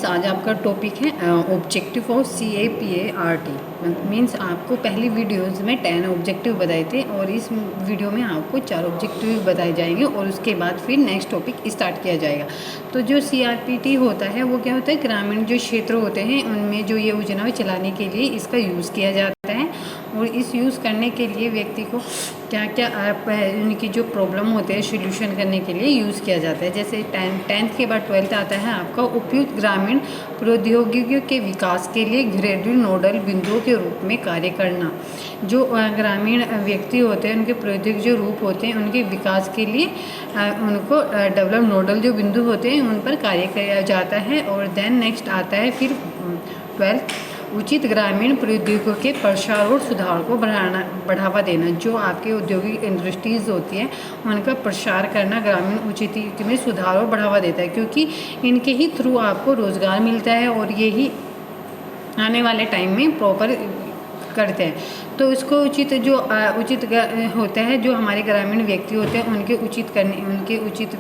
आज आपका टॉपिक है ऑब्जेक्टिव ऑफ CAPART। मीन्स आपको पहली वीडियोस में 10 ऑब्जेक्टिव बताए थे और इस वीडियो में आपको 4 ऑब्जेक्टिव बताए जाएंगे और उसके बाद फिर नेक्स्ट टॉपिक स्टार्ट किया जाएगा। तो जो CRPT होता है वो क्या होता है, ग्रामीण जो क्षेत्र होते हैं उनमें जो ये योजनाएं चलाने के लिए इसका यूज़ किया जाता है। और इस यूज़ करने के लिए व्यक्ति को क्या क्या उनकी जो प्रॉब्लम होते हैं सोल्यूशन करने के लिए यूज़ किया जाता है। जैसे 10th के बाद 12th आता है आपका उपयुक्त ग्रामीण प्रौद्योगिकियों के विकास के लिए ग्रेडियल नोडल बिंदुओं के रूप में कार्य करना। जो ग्रामीण व्यक्ति होते हैं उनके प्रौद्योगिक जो रूप होते हैं उनके विकास के लिए उनको डेवलप नोडल जो बिंदु होते हैं उन पर कार्य किया जाता है। और देन नेक्स्ट आता है फिर 12th उचित ग्रामीण प्रौद्योगिकियों के प्रसार और सुधार को बढ़ावा देना। जो आपके औद्योगिक इंडस्ट्रीज़ होती है उनका प्रसार करना ग्रामीण उचित में सुधार और बढ़ावा देता है, क्योंकि इनके ही थ्रू आपको रोज़गार मिलता है और यही आने वाले टाइम में प्रॉपर करते हैं। तो इसको उचित होता है जो हमारे ग्रामीण व्यक्ति होते हैं उनके उचित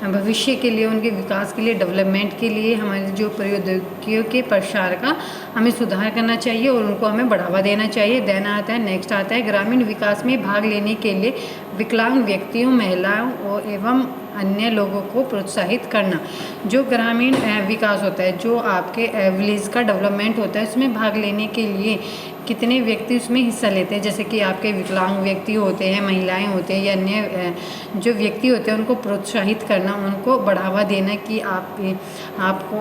भविष्य के लिए, उनके विकास के लिए, डेवलपमेंट के लिए हमारे जो प्रौद्योगिकियों के प्रसार का हमें सुधार करना चाहिए और उनको हमें बढ़ावा देना चाहिए। देन आता है नेक्स्ट आता है ग्रामीण विकास में भाग लेने के लिए विकलांग व्यक्तियों, महिलाओं और एवं अन्य लोगों को प्रोत्साहित करना। जो ग्रामीण विकास होता है, जो आपके विलेज का डेवलपमेंट होता है, उसमें भाग लेने के लिए कितने व्यक्ति उसमें हिस्सा लेते हैं, जैसे कि आपके विकलांग व्यक्ति होते हैं, महिलाएं होते हैं या अन्य जो व्यक्ति होते हैं उनको प्रोत्साहित करना, उनको बढ़ावा देना कि आपको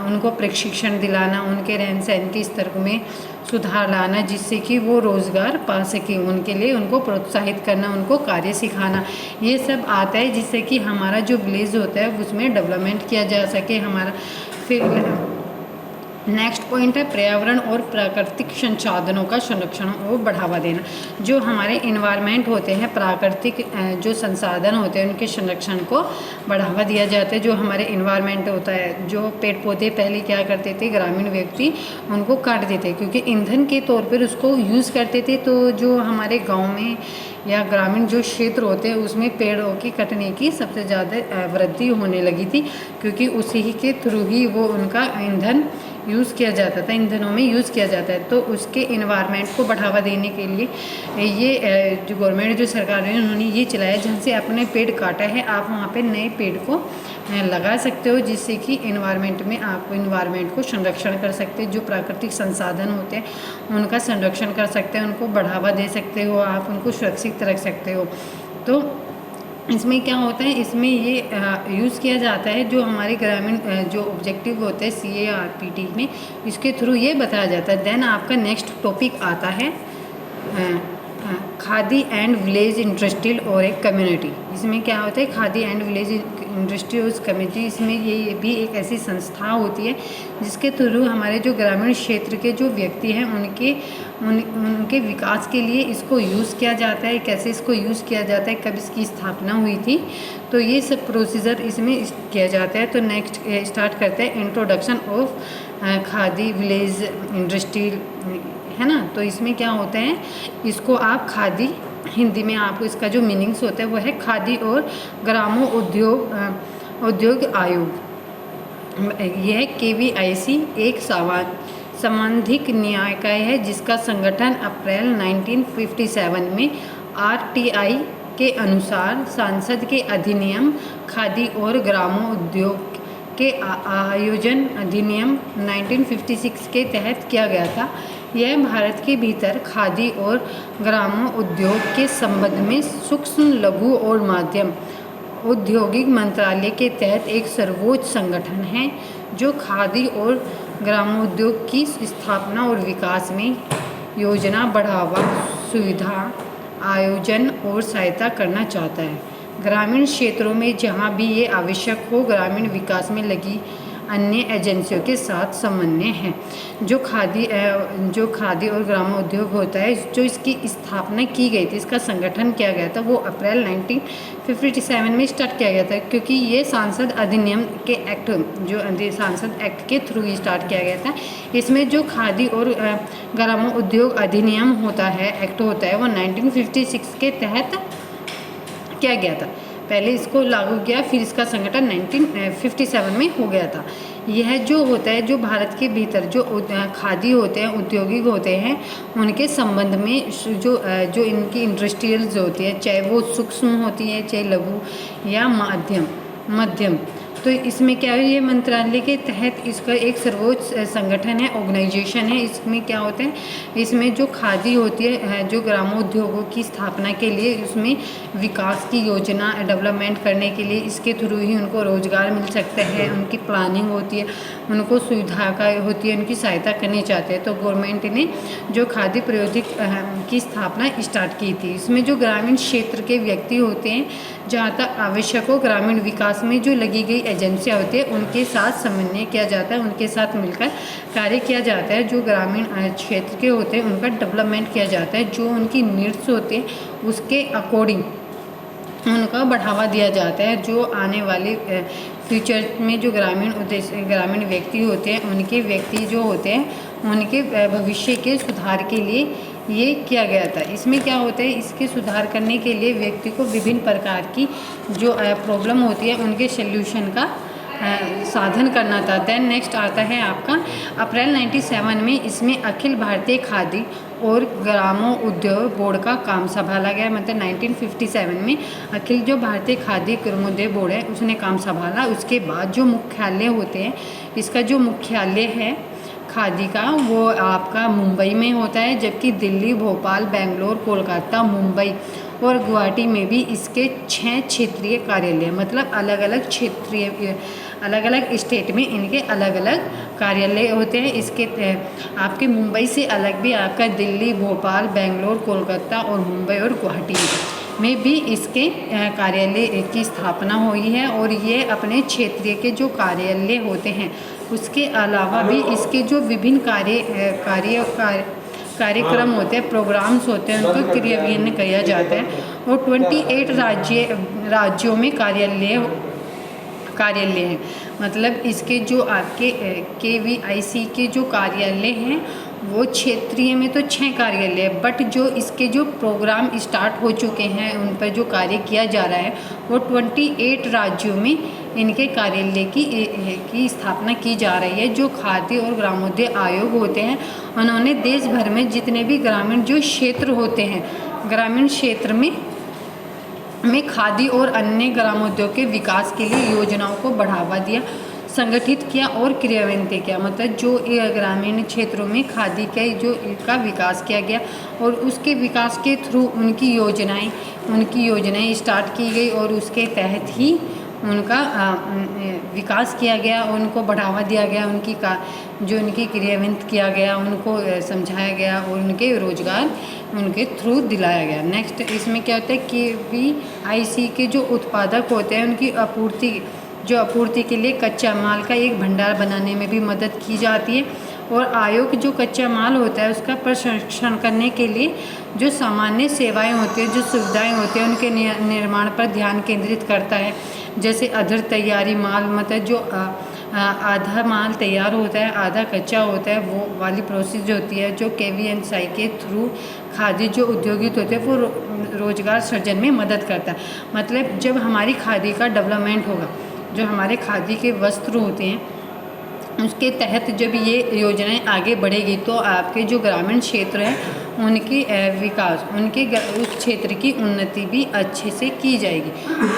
उनको प्रशिक्षण दिलाना, उनके रहन सहन के स्तर में सुधार लाना जिससे कि वो रोज़गार पा सकें। उनके लिए उनको प्रोत्साहित करना, उनको कार्य सिखाना, ये सब आता है जिससे कि हमारा जो विलेज होता है उसमें डेवलपमेंट किया जा सके हमारा। फिर नेक्स्ट पॉइंट है पर्यावरण और प्राकृतिक संसाधनों का संरक्षण और बढ़ावा देना। जो हमारे इन्वायरमेंट होते हैं, प्राकृतिक जो संसाधन होते हैं उनके संरक्षण को बढ़ावा दिया जाता है। जो हमारे इन्वायरमेंट होता है, जो पेड़ पौधे पहले क्या करते थे ग्रामीण व्यक्ति उनको काट देते क्योंकि ईंधन के तौर पर उसको यूज़ करते थे। तो जो हमारे गाँव में या ग्रामीण जो क्षेत्र होते हैं उसमें पेड़ों की कटने की सबसे ज़्यादा वृद्धि होने लगी थी, क्योंकि उसी के थ्रू ही वो उनका ईंधन यूज़ किया जाता था, ईंधनों में यूज़ किया जाता है। तो उसके इन्वायरमेंट को बढ़ावा देने के लिए ये जो गवर्नमेंट जो सरकार है उन्होंने ये चलाया, जहाँ से अपने पेड़ काटा है आप वहाँ पे नए पेड़ को लगा सकते हो, जिससे कि इन्वायरमेंट में आप इन्वायरमेंट को संरक्षण कर सकते हैं। जो प्राकृतिक संसाधन होते हैं उनका संरक्षण कर सकते हैं, उनको बढ़ावा दे सकते हो, आप उनको सुरक्षित रख सकते हो। तो इसमें क्या होता है, इसमें ये यूज़ किया जाता है जो हमारे ग्रामीण जो ऑब्जेक्टिव होते हैं CARPT में, इसके थ्रू ये बताया जाता है। देन आपका नेक्स्ट टॉपिक आता है खादी एंड विलेज इंडस्ट्रियल और एक कम्युनिटी। इसमें क्या होता है, khadi and village industrial community, इसमें ये भी एक ऐसी संस्था होती है जिसके थ्रू हमारे जो ग्रामीण क्षेत्र के जो व्यक्ति हैं उनके विकास के लिए इसको यूज़ किया जाता है। कैसे इसको यूज़ किया जाता है, कब इसकी स्थापना हुई थी, तो ये सब प्रोसीजर इसमें किया जाता है। तो नेक्स्ट स्टार्ट करते हैं introduction of khadi village industrial, है ना। तो इसमें क्या होता है, इसको आप खादी, हिंदी में आपको इसका जो मीनिंग्स होता है वो है खादी और ग्रामो उद्योग आयोग। यह KVIC एक संवैधानिक निकाय है जिसका संगठन अप्रैल 1957 में RTI के अनुसार संसद के अधिनियम खादी और ग्रामो उद्योग के आयोजन अधिनियम 1956 के तहत किया गया था। यह भारत के भीतर खादी और ग्रामो उद्योग के संबंध में सूक्ष्म, लघु और मध्यम औद्योगिक मंत्रालय के तहत एक सर्वोच्च संगठन है जो खादी और ग्रामोद्योग की स्थापना और विकास में योजना, बढ़ावा, सुविधा, आयोजन और सहायता करना चाहता है। ग्रामीण क्षेत्रों में जहां भी ये आवश्यक हो ग्रामीण विकास में लगी अन्य एजेंसियों के साथ समन्वय है। जो खादी और ग्रामोद्योग होता है, जो इसकी स्थापना की गई थी, इसका संगठन किया गया था, वो अप्रैल 1957 में स्टार्ट किया गया था, क्योंकि ये सांसद अधिनियम के एक्ट, जो सांसद एक्ट के थ्रू ही स्टार्ट किया गया था। इसमें जो खादी और ग्रामोद्योग अधिनियम होता है, एक्ट होता है, वो 1956 के तहत किया गया था। पहले इसको लागू किया, फिर इसका संगठन 1957 में हो गया था। यह जो होता है, जो भारत के भीतर जो खादी होते हैं, औद्योगिक होते हैं, उनके संबंध में जो इनकी इंडस्ट्रियल्स होती है, चाहे वो सूक्ष्म होती है, चाहे लघु या मध्यम। तो इसमें क्या है, ये मंत्रालय के तहत इसका एक सर्वोच्च संगठन है, ऑर्गेनाइजेशन है। इसमें क्या होता है, इसमें जो खादी होती है, जो ग्रामोद्योगों की स्थापना के लिए, उसमें विकास की योजना डेवलपमेंट करने के लिए इसके थ्रू ही उनको रोज़गार मिल सकता है, उनकी प्लानिंग होती है, उनको सुविधा का होती है, उनकी सहायता करनी चाहते हैं। तो गवर्नमेंट ने जो खादी प्रौद्योगिक की स्थापना स्टार्ट की थी। इसमें जो ग्रामीण क्षेत्र के व्यक्ति होते हैं, जहाँ तक आवश्यक हो, ग्रामीण विकास में जो लगी गई एजेंसियाँ होती है, उनके साथ समन्वय किया जाता है, उनके साथ मिलकर कार्य किया जाता है। जो ग्रामीण क्षेत्र के होते हैं, उनका डेवलपमेंट किया जाता है, जो उनकी नीड्स होते हैं उसके अकॉर्डिंग उनका बढ़ावा दिया जाता है। जो आने वाले फ्यूचर में जो ग्रामीण व्यक्ति होते हैं, उनके व्यक्ति जो होते हैं, उनके भविष्य के सुधार के लिए ये किया गया था। इसमें क्या होता है, इसके सुधार करने के लिए व्यक्ति को विभिन्न प्रकार की जो प्रॉब्लम होती है, उनके सल्यूशन का साधन करना था। देन नेक्स्ट आता है आपका अप्रैल 97 में इसमें अखिल भारतीय खादी और ग्रामोद्योग बोर्ड का काम संभाला गया। मतलब 1957 में अखिल जो भारतीय खादी ग्रामोद्योग बोर्ड है, उसने काम संभाला। उसके बाद जो मुख्यालय होते हैं, इसका जो मुख्यालय है खादी का, वो आपका मुंबई में होता है, जबकि दिल्ली, भोपाल, बेंगलोर, कोलकाता, मुंबई और गुवाहाटी में भी इसके 6 क्षेत्रीय कार्यालय, मतलब अलग अलग स्टेट में इनके अलग अलग कार्यालय होते हैं। इसके आपके मुंबई से अलग भी आपका दिल्ली, भोपाल, बेंगलोर, कोलकाता और मुंबई और गुवाहाटी में भी इसके कार्यालय की स्थापना हुई है। और ये अपने क्षेत्रीय के जो कार्यालय होते हैं, उसके अलावा भी इसके जो विभिन्न कार्यक्रम होते हैं, प्रोग्राम्स होते हैं, उनको क्रियान्वयन किया जाता है। और 28 राज्यों में कार्यालय हैं। मतलब इसके जो आपके KVIC के जो कार्यालय हैं, वो क्षेत्रीय में तो 6 कार्यालय है, बट जो इसके जो प्रोग्राम स्टार्ट हो चुके हैं, उन पर जो कार्य किया जा रहा है, वो 28 राज्यों में इनके कार्यालय की स्थापना की जा रही है। जो खादी और ग्रामोद्योग आयोग होते हैं, उन्होंने देश भर में जितने भी ग्रामीण जो क्षेत्र होते हैं, ग्रामीण क्षेत्र में खादी और अन्य ग्रामोद्योग के विकास के लिए योजनाओं को बढ़ावा दिया, संगठित किया और क्रियान्वित किया। मतलब जो ग्रामीण क्षेत्रों में खादी का विकास किया गया, और उसके विकास के थ्रू उनकी योजनाएं स्टार्ट की गई, और उसके तहत ही उनका विकास किया गया, उनको बढ़ावा दिया गया, उनकी क्रियान्वित किया गया, उनको समझाया गया, और उनके रोजगार उनके थ्रू दिलाया गया। नेक्स्ट इसमें क्या होता है, KVIC के जो उत्पादक होते हैं, उनकी आपूर्ति के लिए कच्चा माल का एक भंडार बनाने में भी मदद की जाती है। और आयोग जो कच्चा माल होता है, उसका प्रसंस्करण करने के लिए जो सामान्य सेवाएं होती हैं, जो सुविधाएं होती हैं, उनके निर्माण पर ध्यान केंद्रित करता है। जैसे अधर तैयारी माल, मतलब जो आधा माल तैयार होता है, आधा कच्चा होता है, वो वाली प्रोसेस जो होती है, जो KVIC के थ्रू खादी जो उद्योगित होते हैं, वो रोजगार सृजन में मदद करता है। मतलब जब हमारी खादी का डेवलपमेंट होगा, जो हमारे खादी के वस्त्र होते हैं, उसके तहत जब ये योजनाएं आगे बढ़ेगी, तो आपके जो ग्रामीण क्षेत्र हैं, उनकी विकास, उस क्षेत्र की उन्नति भी अच्छे से की जाएगी।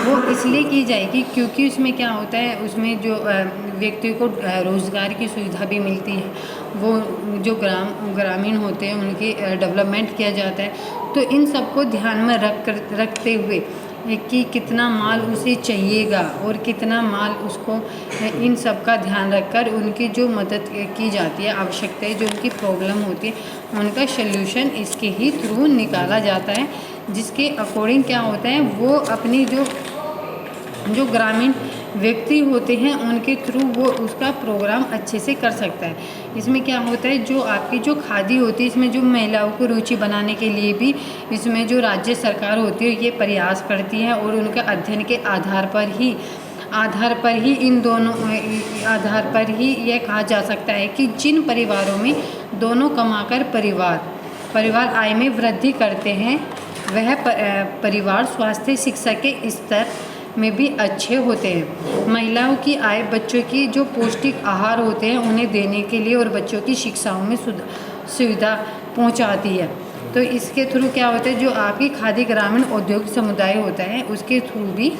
वो इसलिए की जाएगी क्योंकि उसमें क्या होता है, उसमें जो व्यक्ति को रोज़गार की सुविधा भी मिलती है, वो जो ग्रामीण होते हैं, उनकी डेवलपमेंट किया जाता है। तो इन सबको ध्यान में रखते हुए कि कितना माल उसे चाहिएगा और कितना माल उसको, इन सब का ध्यान रखकर उनकी जो मदद की जाती है, आवश्यकताएं जो उनकी प्रॉब्लम होती है, उनका सल्यूशन इसके ही थ्रू निकाला जाता है। जिसके अकॉर्डिंग क्या होता है, वो अपनी जो ग्रामीण व्यक्ति होते हैं, उनके थ्रू वो उसका प्रोग्राम अच्छे से कर सकता है। इसमें क्या होता है, जो आपकी जो खादी होती है, इसमें जो महिलाओं को रुचि बनाने के लिए भी इसमें जो राज्य सरकार होती है, ये प्रयास करती है। और उनके अध्ययन के आधार पर ही यह कहा जा सकता है कि जिन परिवारों में दोनों कमाकर परिवार आय में वृद्धि करते हैं, वह परिवार स्वास्थ्य, शिक्षा के स्तर में भी अच्छे होते हैं। महिलाओं की आय बच्चों की जो पौष्टिक आहार होते हैं उन्हें देने के लिए और बच्चों की शिक्षाओं में सुविधा पहुंचाती है। तो इसके थ्रू क्या होता है, जो आपकी खादी ग्रामीण औद्योगिक समुदाय होता है उसके थ्रू भी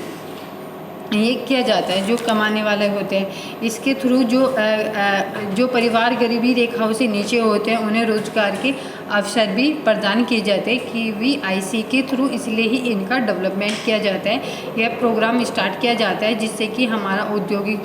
ये किया जाता है। जो कमाने वाले होते हैं इसके थ्रू जो परिवार गरीबी रेखाओं से नीचे होते हैं उन्हें रोजगार के अवसर भी प्रदान किए जाते हैं KVIC के थ्रू, इसलिए ही इनका डेवलपमेंट किया जाता है। यह प्रोग्राम स्टार्ट किया जाता है जिससे कि हमारा औद्योगिक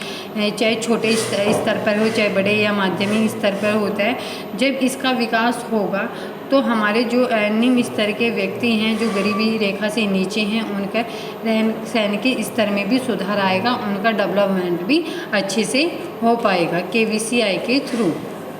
चाहे छोटे स्तर पर हो चाहे बड़े या माध्यमिक स्तर पर होता है, जब इसका विकास होगा तो हमारे जो निम्न स्तर के व्यक्ति हैं जो गरीबी रेखा से नीचे हैं उनका रहन सहन के स्तर में भी सुधार आएगा, उनका डेवलपमेंट भी अच्छे से हो पाएगा KVCI के थ्रू।